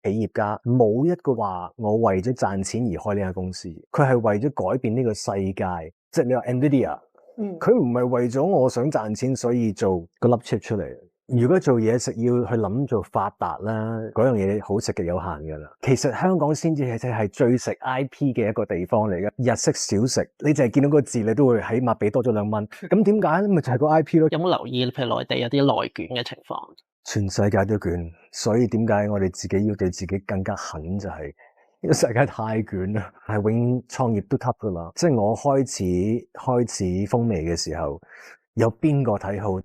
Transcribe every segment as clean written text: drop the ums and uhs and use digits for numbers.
企業家，冇一個話我為咗賺錢而開呢間公司，佢係為咗改變呢個世界。即係你話 Nvidia，佢唔係為咗我想賺錢所以做個粒 chip 出嚟。如果做嘢食要去諗做發達啦，嗰樣嘢好食極有限㗎啦。其實香港先至係最食 IP 嘅一個地方嚟嘅，日式小食，你淨係見到個字你都會起碼俾多咗2蚊。咁點解咧？咪就係個 IP 咯。有冇留意譬如內地有啲內卷嘅情況？全世界都卷，所以點解我哋自己要對自己更加狠？就係呢個世界太卷啦，係永創業都 tough 噶啦。即係我開始風味嘅時候，有邊個睇好？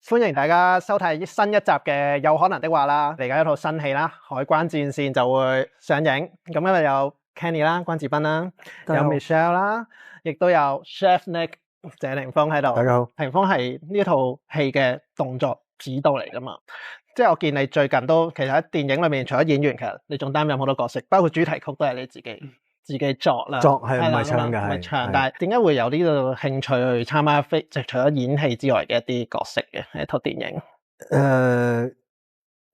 歡迎大家收睇新一集嘅有可能的話啦，嚟緊一套新戲啦，《海關戰線》就會上映。咁今日有 Kenny 啦、關智斌啦，有 Michelle 啦，亦都有 Chef Nick 謝霆鋒喺度。大家好。霆鋒係呢套戲嘅動作指導嚟噶嘛？即係我見你最近都其實喺電影裏面，除咗演員，其實你仲擔任好多角色，包括主題曲都係你自己作啦。作係唔係唱嘅？唔係唱，但係點解會有呢個興趣去參加即係除咗演戲之外嘅一啲角色嘅一套電影？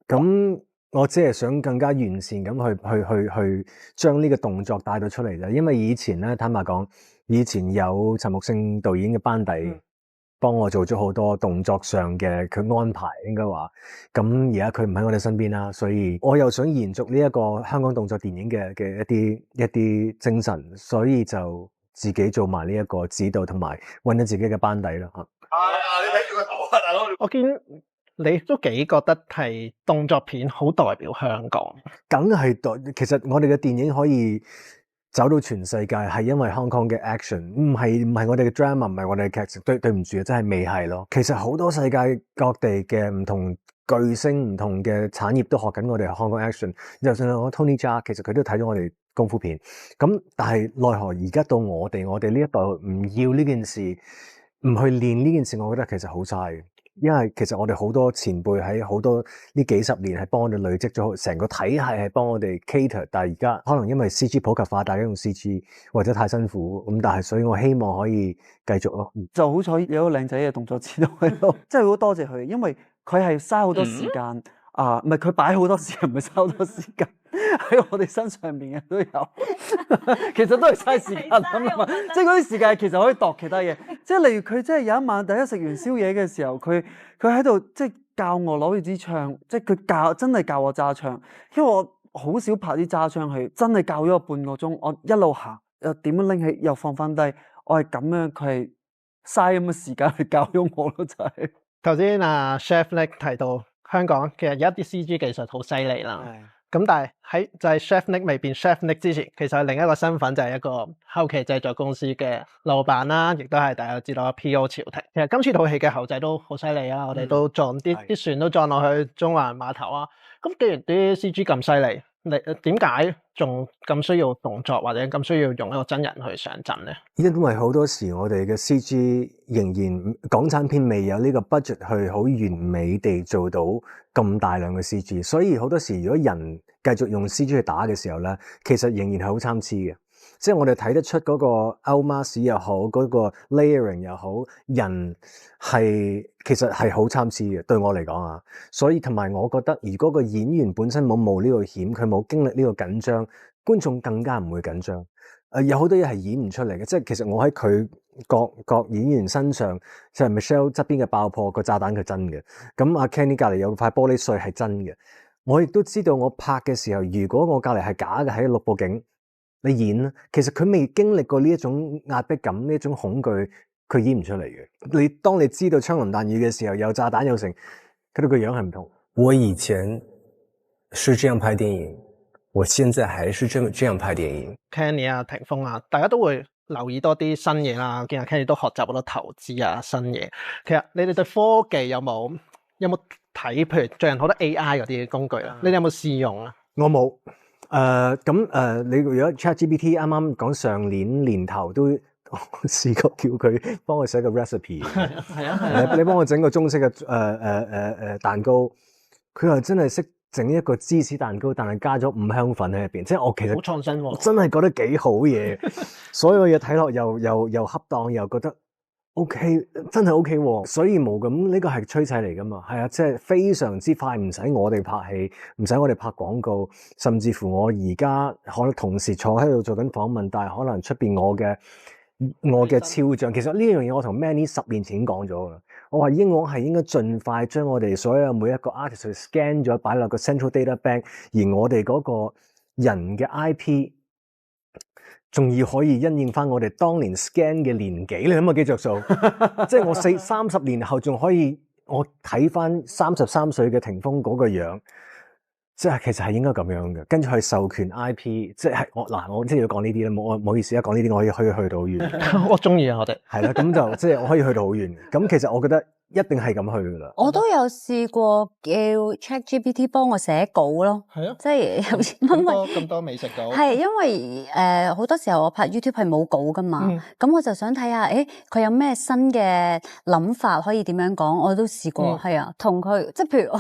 咁我只係想更加完善咁去將呢個動作帶到出嚟啫。因為以前咧，坦白講，以前有陳木勝導演嘅班底幫我做咗好多動作上嘅佢安排，應該話。咁而家佢唔喺我哋身邊啦，所以我又想延續呢一個香港動作電影嘅一啲精神，所以就自己做埋呢一個指導，同埋揾咗自己嘅班底啦。你睇住個頭啊，大佬！我見你都幾覺得係動作片好代表香港，梗係其實我哋嘅電影可以走到全世界，係因為香港嘅 action，唔係我哋嘅 drama，唔係我哋嘅劇情。對唔住啊，真係未係咯。其實好多世界各地嘅唔同巨星、唔同嘅產業都學緊我哋香港 action。就算我 Tony Jaa，其實佢都睇咗我哋功夫片。咁但係奈何而家到我哋呢一代唔要呢件事，唔去練呢件事，我覺得其實好嘥。因為其實我哋好多前輩喺好多呢幾十年係幫我哋累積咗成個體系，係幫我哋 cater， 但係而家可能因為 CG 普及化，大家用 CG 或者太辛苦咁，但係所以我希望可以繼續咯。就好彩有個靚仔嘅動作指導喺度，真係好多謝佢，因為佢係嘥好多時間唔係佢擺好多時間，唔係嘥好多時間喺我哋身上面嘅都有，其實都係嘥時間啊嘛，即係嗰啲時間其實可以度其他嘢，即係例如佢真係有一晚大家食完宵夜嘅時候，佢喺度即係教我攞住支槍，即係佢真係教我揸槍，因為我好少拍啲揸槍戲，真係教咗我半個鐘，我一路行又點樣拎起又放翻低，我係咁樣，佢係嘥咁嘅時間去教咗我咯，就係。頭先Chef Nick 提到香港其實有一啲 CG 技術好犀利啦。咁但係喺就係 Chef Nick 未變 Chef Nick 之前，其實係另一個身份就係一個後期製作公司嘅老闆啦，亦都係大家都知道 P.O. 朝廷。其實今次套戲嘅後製都好犀利啊！我哋都撞啲船都撞落去中環碼頭啊！咁既然啲 CG 咁犀利，你點解仲咁需要動作或者咁需要用一個真人去上陣咧？因為好多時我哋嘅 CG 仍然港產片未有呢個 budget 去好完美地做到咁大量嘅 CG， 所以好多時如果人繼續用 CG 去打嘅時候咧，其實仍然係好參差嘅。即係我哋睇得出嗰個 outmask 又好，嗰個 layering 又好，人其實係好參差嘅。對我嚟講啊，所以同埋我覺得，如果個演員本身冇冒呢個險，佢冇經歷呢個緊張，觀眾更加唔會緊張。有好多嘢係演唔出嚟嘅，即係其實我喺佢各演員身上，就係 Michelle 側邊嘅爆破個炸彈佢真嘅，咁阿 Kenny 隔離有塊玻璃碎係真嘅。我亦都知道我拍嘅時候，如果我隔離係假嘅喺綠布景，你演啦，其實佢未經歷過呢一種壓迫感，呢一種恐懼，佢演唔出嚟嘅。當你知道槍林彈雨嘅時候，有炸彈有成，佢哋個樣係唔同。我以前是這樣拍電影，我現在還是這樣拍電影。Kenny 啊，霆鋒啊，大家都會留意多啲新嘢啦。見阿 Kenny 都學習好多投資啊，新嘢。其實你哋對科技有冇睇？譬如最近好多 AI 嗰啲工具啦，你哋有冇試用啊？我冇。你如果 ChatGPT 啱啱講上年頭都試過叫佢幫我寫個 recipe， 係啊，你幫我整個中式嘅蛋糕，佢又真係識整一個芝士蛋糕，但係加咗五香粉喺入邊，即係我其實好創新喎。真係覺得幾好嘢，所有嘢睇落又恰當，又覺得 OK，真係 OK 喎。所以冇咁呢個係趨勢嚟噶嘛，係啊，即係非常之快，唔使我哋拍戲，唔使我哋拍廣告，甚至乎我而家可能同時坐喺度做緊訪問，但係可能出邊我嘅肖像，其實呢樣嘢我同 Manny 10年前已經講咗噶。我話英皇係應該盡快將我哋所有每一個 artist 去 scan 咗，擺落個 central data bank，而我哋嗰個人嘅 IP 仲要可以因應翻我哋當年 scan 嘅年紀，你諗下幾着數？即係我30年後仲可以我睇翻33歲嘅霆鋒嗰個樣。即係其實係應該咁樣嘅，跟住去授權 IP，即係我即係要講呢啲啦，唔好意思啊，講呢啲我可以去到好遠。我中意啊，我哋係啦，咁就即係我可以去到好遠。咁其實我覺得一定係咁去噶啦。我都有試過叫 ChatGPT 幫我寫稿咯，係啊，即係咁多美食稿。係因為好多時候我拍 YouTube 係冇稿噶嘛，咁我就想睇下，佢有咩新嘅諗法可以點樣講，我都試過，係啊，同佢即係譬如我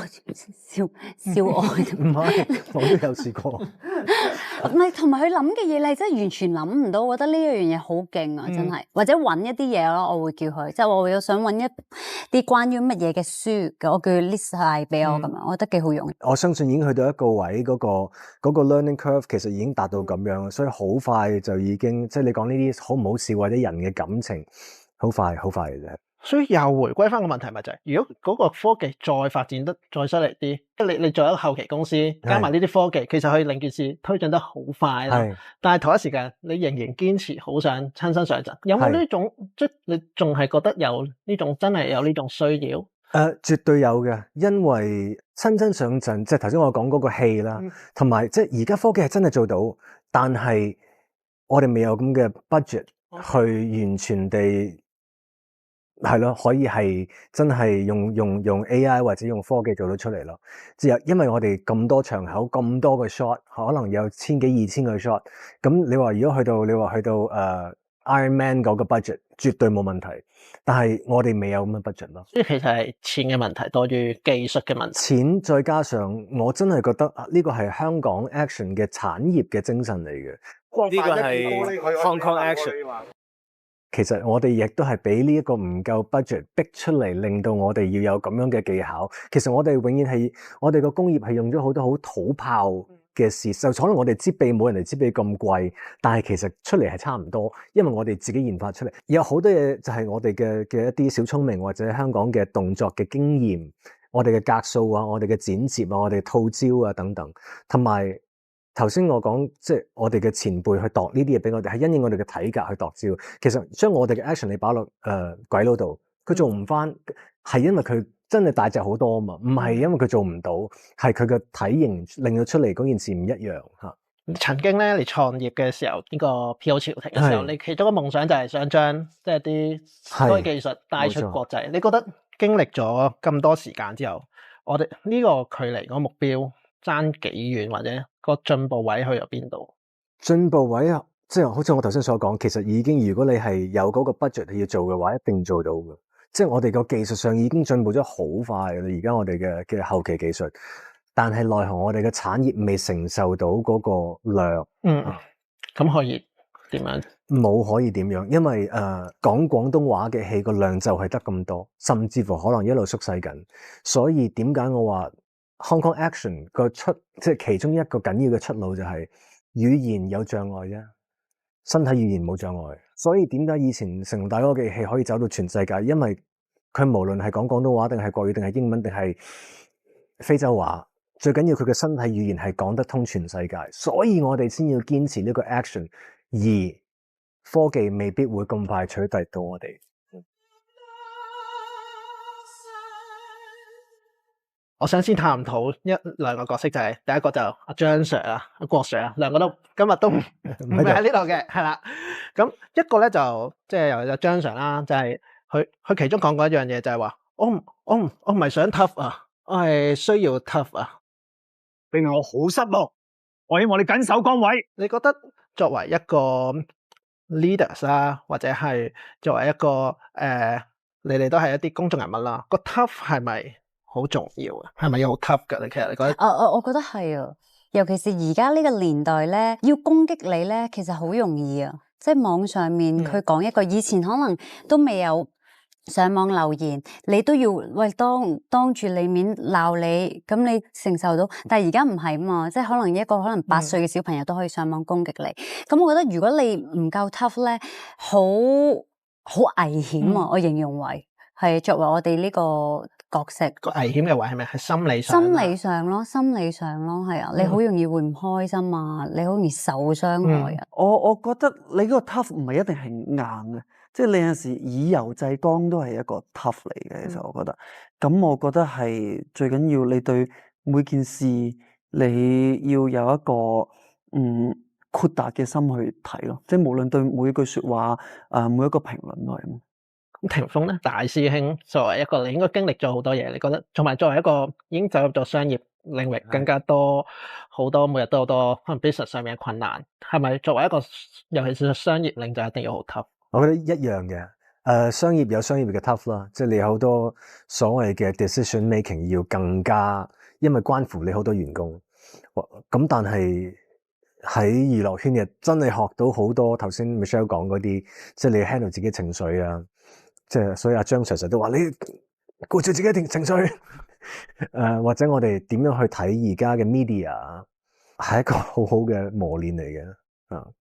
笑愛。唔係，我都有試過。唔係，同埋佢諗嘅嘢，你係真係完全諗唔到。我覺得呢一樣嘢好勁啊，真係。或者揾一啲嘢咯，我會叫佢，即係我會想揾一啲關於乜嘢嘅書，我叫佢 list 晒俾我咁樣，我覺得幾好用。我相信已經去到一個位，嗰個 learning curve 其實已經達到咁樣，所以好快就已經，即係你講呢啲好唔好笑或者人嘅感情，好快嘅啫。所以又回歸翻個問題咪就係，如果嗰個科技再發展得再犀利啲，即係你做一個後期公司，加埋呢啲科技，其實可以令件事推進得好快啦。但係同一時間，你仍然堅持好想親身上陣，有冇呢種即係你仲係覺得有呢種真係有呢種需要？絕對有嘅，因為親身上陣，即係頭先我講嗰個戲啦，同埋即係而家科技係真係做到，但係我哋未有咁嘅 budget 去完全地。係咯，可以係真係用 AI 或者用科技做到出嚟咯。即係因為我哋咁多場口，咁多個 shot，可能有1000幾2000個 shot。咁你話如果去到Iron Man 嗰個 budget，絕對冇問題。但係我哋未有咁嘅 budget 咯。即係其實係錢嘅問題多於技術嘅問題。錢再加上我真係覺得呢個係香港 action 嘅產業嘅精神嚟嘅。呢個係 Hong Kong action。其實我哋亦都係俾呢一個唔夠 budget 逼出嚟，令到我哋要有咁樣嘅技巧。其實我哋永遠係我哋個工業係用咗好多好土炮嘅事，就可能我哋支筆冇人哋支筆咁貴，但係其實出嚟係差唔多，因為我哋自己研發出嚟。有好多嘢就係我哋嘅一啲小聰明或者香港嘅動作嘅經驗，我哋嘅格數啊，我哋嘅剪接啊，我哋套招啊等等，同埋。頭先我講即係我哋嘅前輩去度呢啲嘢俾我哋，係因應我哋嘅體格去度招。其實將我哋嘅 action 你擺落鬼佬度，佢做唔翻，係因為佢真係大隻好多啊嘛，唔係因為佢做唔到，係佢嘅體型令到出嚟嗰件事唔一樣嚇。曾經咧，你創業嘅時候，呢個 PO 潮停嘅時候，你其中嘅夢想就係想將即係啲科技技術帶出國際。你覺得經歷咗咁多時間之後，我哋呢個距離嗰個目標爭幾遠，或者個進步位去咗邊度？進步位啊，即係好似我頭先所講，其實已經如果你係有嗰個 budget 要做嘅話，一定做到嘅。即係我哋個技術上已經進步咗好快嘅啦，而家我哋嘅後期技術，但係奈何我哋嘅產業未承受到嗰個量。咁可以點樣？冇可以點樣？因為講廣東話嘅戲個量就係得咁多，甚至乎可能一路縮細緊。所以點解我話？Hong Kong action 即係其中一個緊要嘅出路就係語言有障礙啫，身體語言冇障礙。所以點解以前成龍大哥嘅戲可以走到全世界？因為佢無論係講廣東話定係國語定係英文定係非洲話，最緊要佢嘅身體語言係講得通全世界。所以我哋先要堅持呢個 action， 而科技未必會咁快取代到我哋。我想先探討兩個角色，就係第一個就阿張 Sir 啊，阿郭 Sir 啊，兩個都今日都唔係喺呢度嘅，係啦。咁一個咧就即係有張 Sir 啦，就係佢其中講過一樣嘢，就係話我唔係想 tough 啊，我係需要 tough 啊，令我好失望。我希望你緊守崗位。你覺得作為一個 leaders 啦，或者係作為一個你哋都係一啲公眾人物啦，個 tough 係咪好重要啊？係咪要好 tough 㗎？你其實你覺得？我覺得係啊，尤其是而家呢個年代咧，要攻擊你咧，其實好容易啊！即係網上面佢講一個，以前可能都未有上網留言，你都要喂當住你面鬧你，咁你承受到。但係而家唔係嘛，即係可能一個可能8歲嘅小朋友都可以上網攻擊你。咁我覺得如果你唔夠 tough 咧，好危險啊！我形容為係作為我哋呢個角色個危險嘅位係咪係心理上？心理上咯，係啊，你好容易會唔開心啊，你好容易受傷害啊。我覺得你嗰個 tough 唔係一定係硬嘅，即係你有陣時以柔制剛都係一個 tough 嚟嘅。其實我覺得，咁我覺得係最緊要你對每件事你要有一個豁達嘅心去睇咯，即係無論對每一句說話每一個評論都係咁。咁霆鋒咧，大師兄作為一個你應該經歷咗好多嘢，你覺得同埋作為一個已經走入咗商業領域，更加多好多每日都好多可能 business 上面嘅困難，係咪作為一個尤其是商業領袖一定要好 tough？我覺得一樣嘅，商業有商業嘅 tough 啦，即係你好多所謂嘅 decision making 要更加，因為關乎你好多員工，咁但係喺娛樂圈嘅真係學到好多頭先 Michelle 講嗰啲，即係你 handle 自己情緒啊，即係所以阿張 Sir 都話你顧住自己情緒，或者我哋點樣去睇而家嘅 media 係一個好好嘅磨練嚟嘅。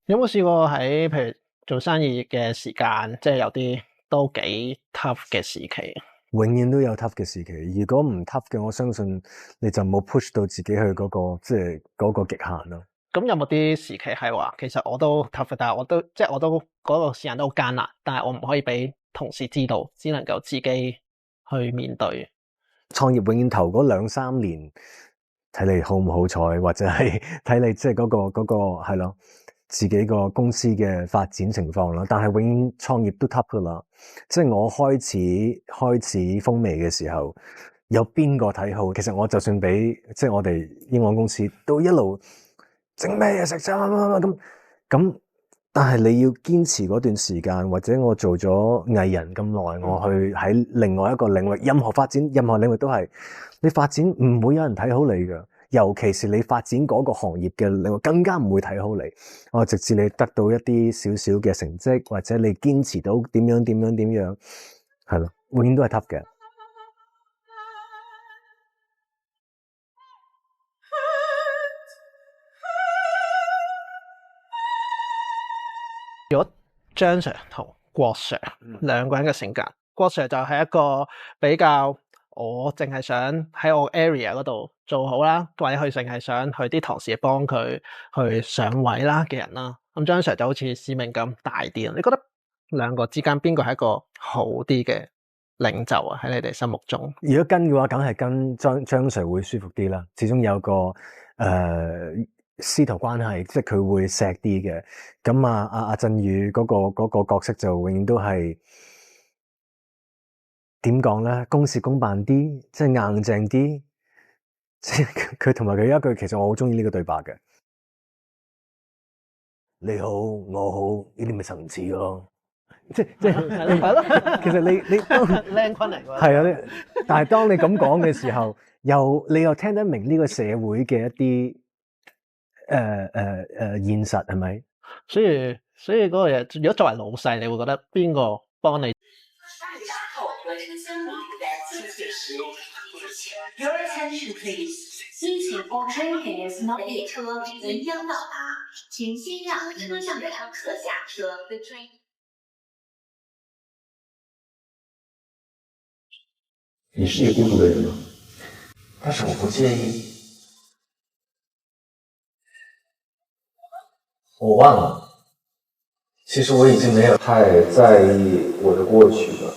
有冇試過喺譬如做生意嘅時間，即係有啲都幾 tough 嘅時期？永遠都有 tough 嘅時期，如果唔 tough 嘅，我相信你就冇 push 到自己去嗰個即係嗰個極限咯。咁有冇啲時期係話，其實我都 tough，但係我都嗰個時間都好艱難，但係我唔可以俾同事知道，只能夠自己去面對。創業永遠頭嗰2-3年，睇你好唔好彩，或者係睇你即係嗰個係咯，自己個公司嘅發展情況啦。但係永遠創業都 tough 噶啦，即係我開始風味嘅時候，有邊個睇好？其實我就算俾即係我哋英皇公司都一路整咩嘢食啫咁，但係你要堅持嗰段時間，或者我做咗藝人咁耐，我去喺另外一個領域，任何領域都係你發展唔會有人睇好你㗎，尤其是你發展嗰個行業嘅領域，更加唔會睇好你。直至你得到一啲少少嘅成績，或者你堅持到點樣，係咯，永遠都係 tough 嘅。如果張 Sir 同郭 Sir 兩個人嘅性格，郭 Sir 就係一個比較我淨係想喺我 area 嗰度做好啦，或者佢淨係想去啲同事幫佢去上位啦嘅人啦。咁張 Sir 就好似使命感大啲。你覺得兩個之間邊個係一個好啲嘅領袖啊？喺你哋心目中，如果跟嘅話，梗係跟張 Sir 會舒服啲啦。始終有個師徒關係，即係佢會錫啲嘅。咁阿振宇嗰個角色就永遠都係點講咧？公事公辦啲，即係硬淨啲。即係佢同埋佢有一句，其實我好中意呢個對白嘅。你好，我好，呢啲咪層次咯。即係係咯，其實你都靚坤嚟㗎。係啊，但係當你咁講嘅時候，你又聽得明呢個社會嘅一啲現實係咪？所以嗰個嘢，如果作為老細，你會覺得邊個幫你？你是一个孤独的人吗？但是我不介意。我忘了，其实我已经没有太在意我的过去了。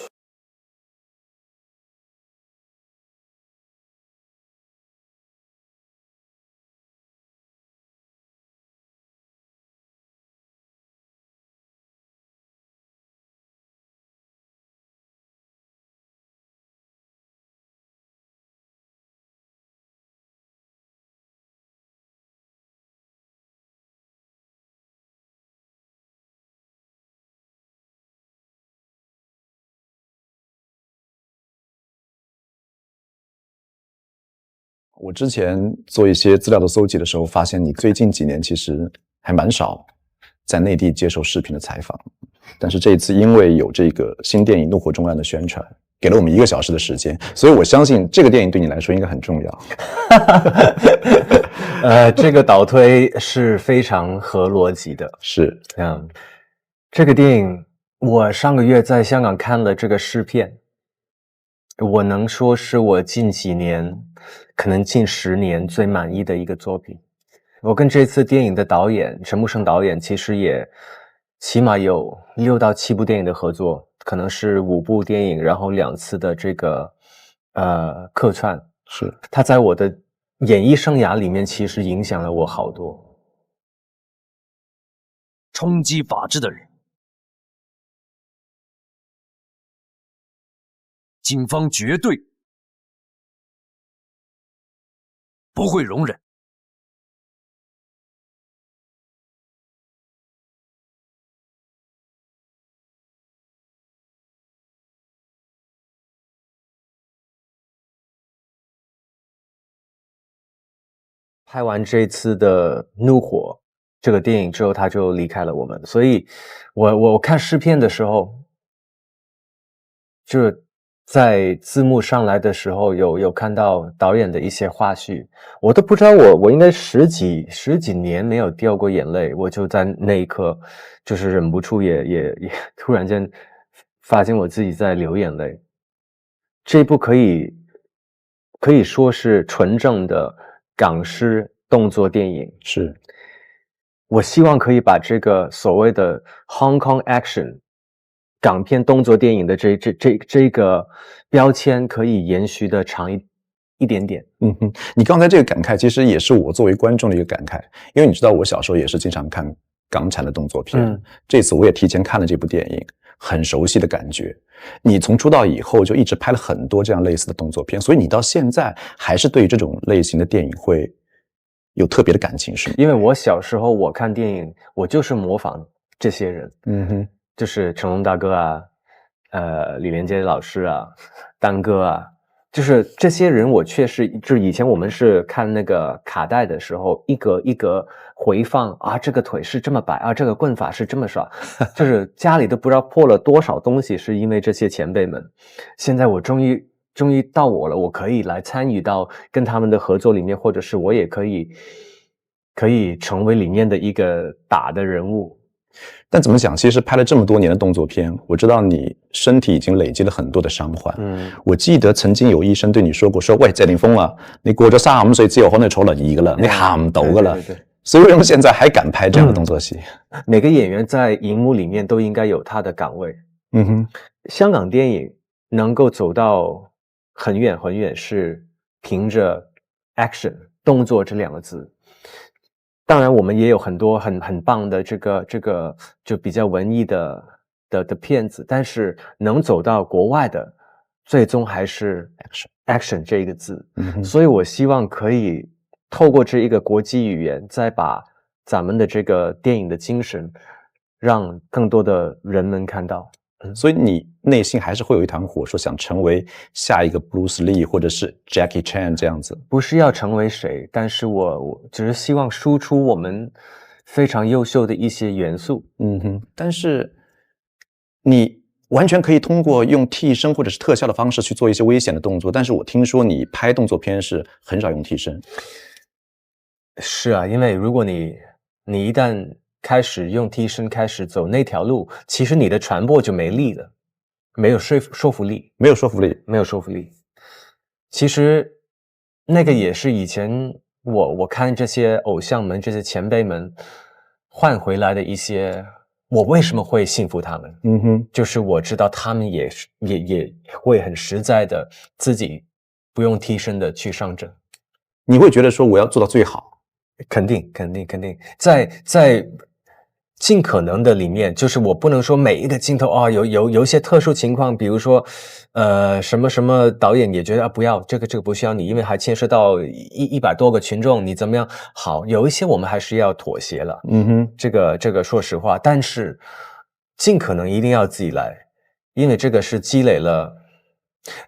我之前做一些资料的搜集的时候，发现你最近几年其实还蛮少在内地接受视频的采访，但是这一次因为有这个新电影《怒火中案》的宣传，给了我们1个小时的时间，所以我相信这个电影对你来说应该很重要。这个倒推是非常合逻辑的。是，这个电影我上个月在香港看了这个试片，我能说是我近几年，可能近10年最满意的一个作品。我跟这次电影的导演陈木胜导演其实也起码有6到7部电影的合作，可能是5部电影，然后2次的这个客串。是，他在我的演艺生涯里面其实影响了我好多。冲击法治的人，警方绝对不会容忍。拍完这次的《怒火》这个电影之后，他就离开了我们，所以我看试片的时候，就是在字幕上来的时候有看到导演的一些花絮，我都不知道我应该十几年没有掉过眼泪，我就在那一刻就是忍不住也突然间发现我自己在流眼泪。这部可以说是纯正的港式动作电影，是我希望可以把这个所谓的 Hong Kong action 港片动作电影的这个标签可以延续的长一点点。你刚才这个感慨其实也是我作为观众的一个感慨，因为你知道我小时候也是经常看港产的动作片，这次我也提前看了这部电影，很熟悉的感觉。你从出道以后就一直拍了很多这样类似的动作片，所以你到现在还是对于这种类型的电影会有特别的感情，是吗？因为我小时候我看电影，我就是模仿这些人，就是成龙大哥啊，李连杰老师啊，丹哥啊，就是这些人我确实就是以前我们是看那个卡带的时候，一格一格回放啊，这个腿是这么摆啊，这个棍法是这么耍，就是家里都不知道破了多少东西，是因为这些前辈们。现在我终于到我了，我可以来参与到跟他们的合作里面，或者是我也可以成为里面的一个打的人物。但怎么讲，其实拍了这么多年的动作片，我知道你身体已经累积了很多的伤患。我記得曾經有醫生對你說過，說喂，謝霆鋒啊，你過咗35歲之後可能坐輪椅噶啦，你行唔到噶啦。所以為什麼現在還敢拍這樣的動作戲？每個演員在熒幕裡面都應該有他的崗位。香港電影能夠走到很遠很遠，是憑着 action 動作這兩個字。當然我們也有很多很棒的這個就比較文藝的片子，但是能走到國外的最終還是 action 這個字。所以我希望可以透過這一個國際語言，再把咱們的這個電影的精神讓更多的人能看到。所以你內心還是會有一團火，說想成為下一個 Bruce Lee 或者是 Jackie Chan 這樣子。不是要成為誰，但是我只是希望輸出我們非常優秀的一些元素。但是你完全可以通過用替身或者是特效的方式去做一些危險的動作，但是我聽說你拍動作片是很少用替身。是啊，因為如果你一旦開始用替身開始走那條路，其實你的傳播就沒力了，沒有說服力。沒有說服力。沒有說服力。其實那個也是以前我看這些偶像們這些前輩們換回來的一些，我為什麼會信服他們？就是我知道他們也會很實在的自己不用替身的去上陣。你會覺得說我要做到最好？肯定，在盡可能的裡面，就是我不能說每一個鏡頭啊，有一些特殊情況，比如說什麼導演也覺得啊，不要這個不需要你，因為還牽涉到100多個群眾，你怎麼樣？好，有一些我們還是要妥協了。這個說實話，但是盡可能一定要自己來，因為這個是積累了，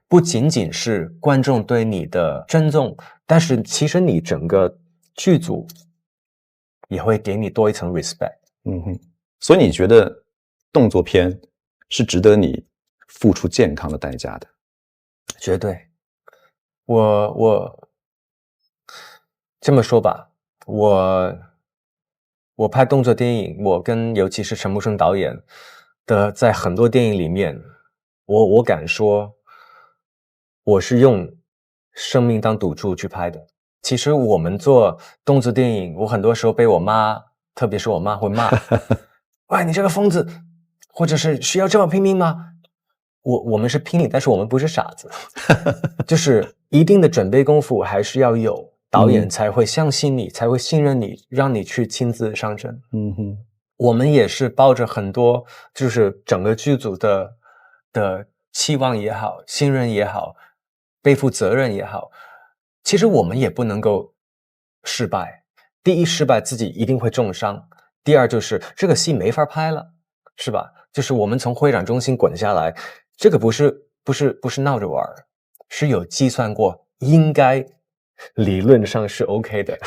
不僅僅是觀眾對你的尊重，但是其实你整个剧组也会给你多一层 respect。所以你觉得动作片是值得你付出健康的代价的？绝对。我这么说吧，我拍动作电影，我跟尤其是陈木胜导演的，在很多电影里面，我敢说，我是用生命当赌注去拍的。其实我们做动作电影，我很多时候被我妈，特别是我妈会骂，喂，你这个疯子，或者是需要这么拼命吗？我们是拼命，但是我们不是傻子，就是一定的准备功夫还是要有，导演才会相信你，才会信任你，让你去亲自上阵。我们也是抱着很多，就是整个剧组的期望也好，信任也好，背负责任也好，其实我们也不能够失败。第一，失败自己一定会重伤；第二，就是这个戏没法拍了，是吧？就是我们从会展中心滚下来，这个不是闹着玩，是有计算过，应该理论上是 OK 的。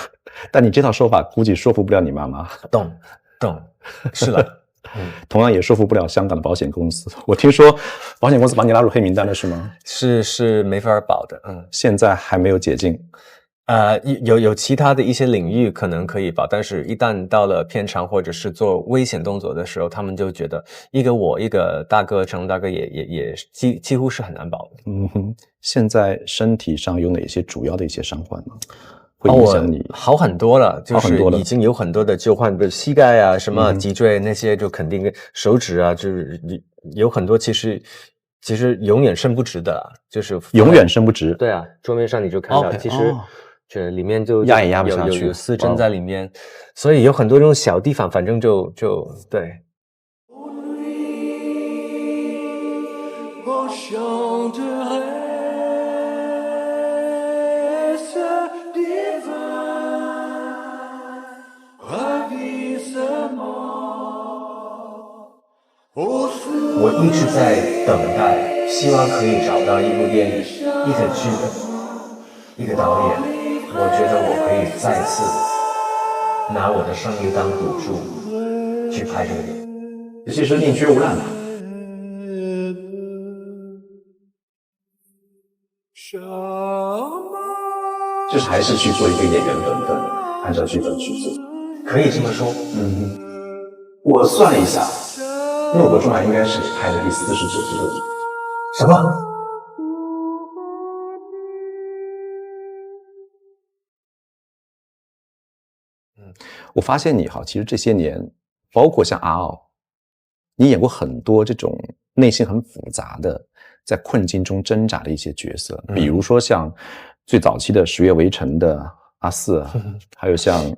但你这套说法估计说服不了你妈妈。懂，是的。同样也说服不了香港的保险公司。我听说保险公司把你拉入黑名单了，是吗？是没法保的。现在还没有解禁。有其他的一些领域可能可以保，但是一旦到了片场或者是做危险动作的时候，他们就觉得一个大哥成龙大哥也几乎是很难保的。现在身体上有哪些主要的一些伤患吗？会影响你？好很多了，就是已经有很多的旧患，比如膝盖啊、什么脊椎那些，就肯定手指啊，就是有很多其实永远伸不直的啦，就是永远伸不直。对啊，桌面上你就看到，其实这里面就压也压不下去，有丝针在里面，所以有很多这种小地方，反正就对。我一直在等待，希望可以找到一部电影、一个剧本、一个导演，我觉得我可以再次拿我的生命当赌注去拍这个电影。其实宁缺毋滥吧。就是还是去做一个演员的本分，按照剧本去做，可以这么说。我算了一下，诺国传应该是拍的第49部。什么？我发现你其实这些年，包括像阿奥，你演过很多这种内心很复杂的，在困境中挣扎的一些角色，比如说像最早期的《十月围城》的阿四，还有像《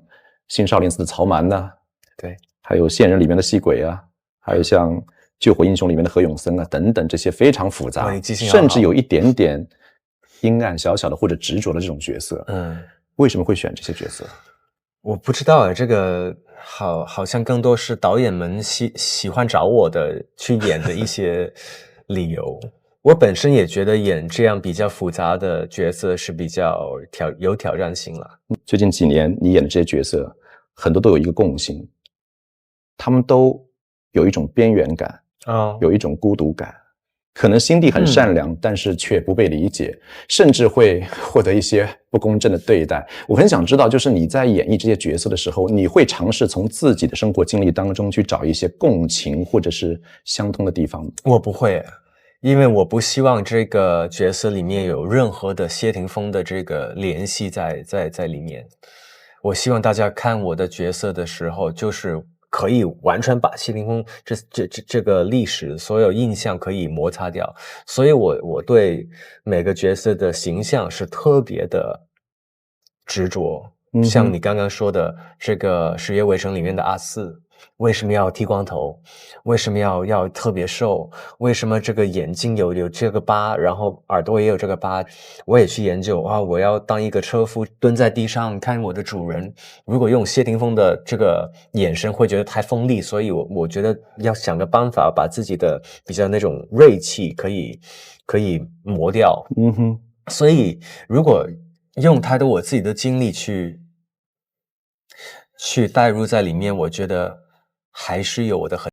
新少林寺》的曹瞒呐，对，还有《线人》里面的戏鬼啊，还有像《救火英雄》里面的何永森啊，等等这些非常复杂，甚至有一点点阴暗小小的或者执着的这种角色。为什么会选这些角色？我不知道这个好像更多是导演们喜欢找我的去演的一些理由。我本身也觉得演这样比较复杂的角色是比较有挑战性了。最近几年你演的这些角色，很多都有一个共性，他们都有一种边缘感，有一种孤独感。可能心地很善良，但是却不被理解，甚至会获得一些不公正的对待。我很想知道，就是你在演绎这些角色的时候，你会尝试从自己的生活经历当中去找一些共情或者是相通的地方吗？我不会，因为我不希望这个角色里面有任何的谢霆锋的这个联系在里面。我希望大家看我的角色的时候，就是可以完全把谢霆锋这个历史所有印象可以摩擦掉，所以我对每个角色的形象是特别的执着。像你刚刚说的这个《十月围城》里面的阿四，为什么要剃光头？为什么要特别瘦？为什么这个眼睛有这个疤，然后耳朵也有这个疤？我也去研究我要当一个车夫蹲在地上看我的主人。如果用谢霆锋的这个眼神会觉得太锋利，所以我觉得要想个办法把自己的比较那种锐气可以磨掉。所以如果用太多我自己的经历去带入在里面，我觉得还是有我的痕。